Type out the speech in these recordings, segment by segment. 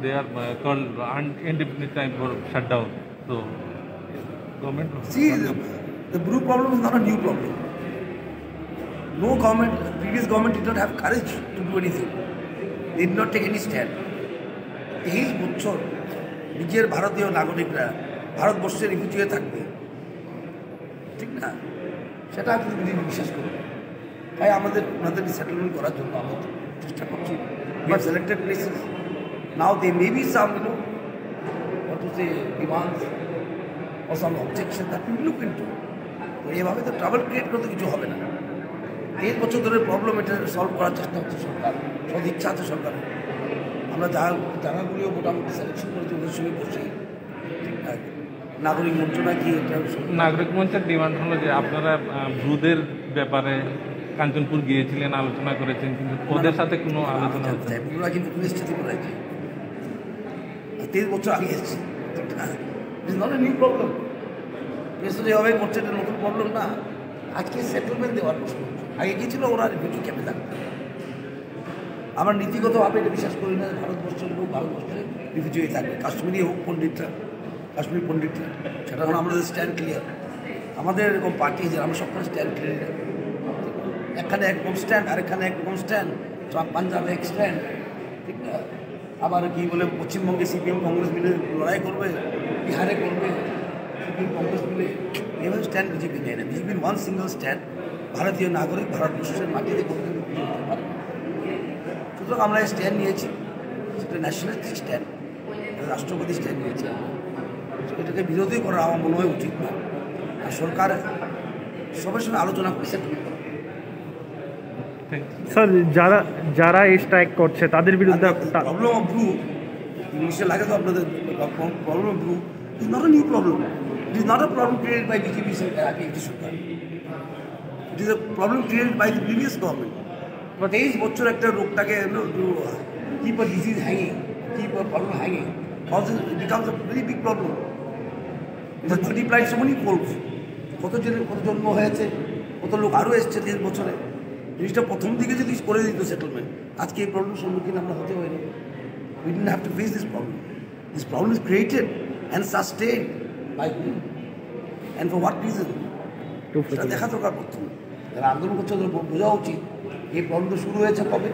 they are called indefinite time for shutdown. So, government. See, the brew problem is not a new problem. No government, previous government did not have courage to do anything. They did not take any stand. 23 বছর নিজের ভারতীয় নাগরিকরা ভারতবর্ষে refugee হয়ে থাকবে, ঠিক না? সেটা আপনি বিশ্বাস করুন। তাই আমাদের সেটেলমেন্ট করার জন্য আমরা চেষ্টা করছি। We have selected places. Now there may be some, what to say, demands or some objection that we look into. তো এইভাবে তো ট্রাভেল ক্রিয়েট করতে কিছু হবে না। 3 বছর ধরে প্রবলেম এটা সলভ করার চেষ্টা হচ্ছে সরকার, সদ ইচ্ছা আছে সরকারের। আমরা জায়গাগুলিও মোটামুটি সিলেকশন করেছি ওদের সঙ্গে বসে, ঠিকঠাক নাগরিক মন্ত্রণা কি এটা নাগরিক মঞ্চের ডিমান্ড হলো যে আপনারা ব্রুদের ব্যাপারে কাঞ্চনপুর গিয়েছিলেন, আলোচনা করেছেন, কিন্তু ওদের সাথে কোনো আলোচনা হচ্ছে না। ওরা কিন্তু এসছে ত্রিপুরাতে 3 বছর আগে এসছে, ইট is not a new problem. পেছনে যেভাবে করছে এটা নতুন প্রবলেম না। আজকে সেটেলমেন্ট দেওয়ার প্রশ্ন আগে গিয়েছিল ওরা রিফিউজি ক্যাম্পে থাকবে। আমরা নীতিগতভাবে এটা বিশ্বাস করি না ভারতবর্ষের লোক ভারতবর্ষে রিফিউজি হয়ে থাকবে। কাশ্মীরি হোক পণ্ডিতরা, কাশ্মীরি পণ্ডিতরা, সেটা হলো আমাদের স্ট্যান্ড ক্লিয়ার। আমাদের এরকম পার্টি আছে, আমরা সবসময় স্ট্যান্ড ক্লিয়ার। এখানে একরকম স্ট্যান্ড আর এখানে একরকম স্ট্যান্ড, পাঞ্জাবে এক স্ট্যান্ড, ঠিক না? আবার কি বলে পশ্চিমবঙ্গে সিপিএম কংগ্রেস মিলে লড়াই করবে, বিহারে করবে সিপিএম কংগ্রেস মিলে, এভাবে স্ট্যান্ড বিজেপি নেয় না। বিজেপির ওয়ান সিঙ্গল স্ট্যান্ড, ভারতীয় নাগরিক ভারতবর্ষের মাটিতে করতে পারে। সুতরাং আমরা স্ট্যান্ড নিয়েছি, সেটা ন্যাশনালিস্টিক স্ট্যান্ড, রাষ্ট্রপতি স্ট্যান্ড নিয়েছি। এটাকে বিরোধী করা আমার মনে হয় উচিত না। আর সরকার সবার সঙ্গে আলোচনা করে সেটেলমেন্ট করে। স্যার, যারা এই স্ট্রাইক করছে তাদের বিরুদ্ধে প্রবলেম অফ ব্রু ইংলিশে লাগে তো আপনাদের। Problem of Bru is not a new problem. It is not a problem created by BJP সরকার। It is a problem created by the previous government. 23 বছর একটা রোগটাকে keep a disease hanging, keep a problem hanging, it becomes a very big problem. It has multiplied so many folds. কত জন্ম হয়েছে, কত লোক আরও এসছে 23 বছরে। জিনিসটা প্রথম দিকে যদি করে দিত সেটেলমেন্ট, আজকে এই প্রবলেমের সম্মুখীন আমরা হতে পারি। We didn't have to face this problem. This problem is created and sustained by whom and for what reason? সেটা দেখা দরকার প্রথমে। যারা আন্দোলন করছে ওদের বোঝা উচিত এই প্রবলেম তো শুরু হয়েছে কবে,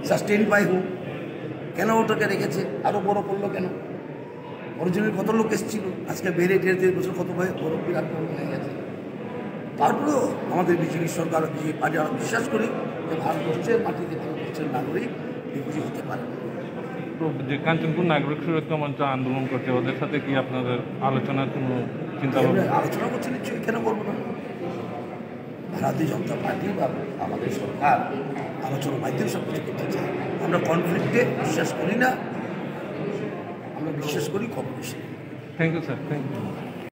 সাস্টেইন বাই হুম, কেন ওটাকে রেখেছে, আরও বড় করলো কেন, অরিজিনাল কত লোক এসেছিল, আজকে বেড়ে 1.5 বছর কত বড় বিরাট প্রবলেম হয়ে গেছে। তারপরেও আমাদের বিজেপি সরকার, বিজেপি পার্টি আমরা বিশ্বাস করি যে ভারতবর্ষের মাটিতে ভারতবর্ষের নাগরিক রিফিউজি হতে পারে। তো যে কাঞ্চনপুর নাগরিক সুরক্ষা মঞ্চ আন্দোলন করছে ওদের সাথে কি আপনাদের আলোচনার কোনো চিন্তা ভাবনা? আলোচনা করছে নিশ্চয়ই, কেন করবো না? ভারতীয় জনতা পার্টি বা আমাদের সরকার আলোচনার মাধ্যমে সব কিছু করতে চায়। আমরা কনফ্লিক্টে বিশ্বাস করি না, আমরা বিশ্বাস করি communication. Thank you sir, thank you.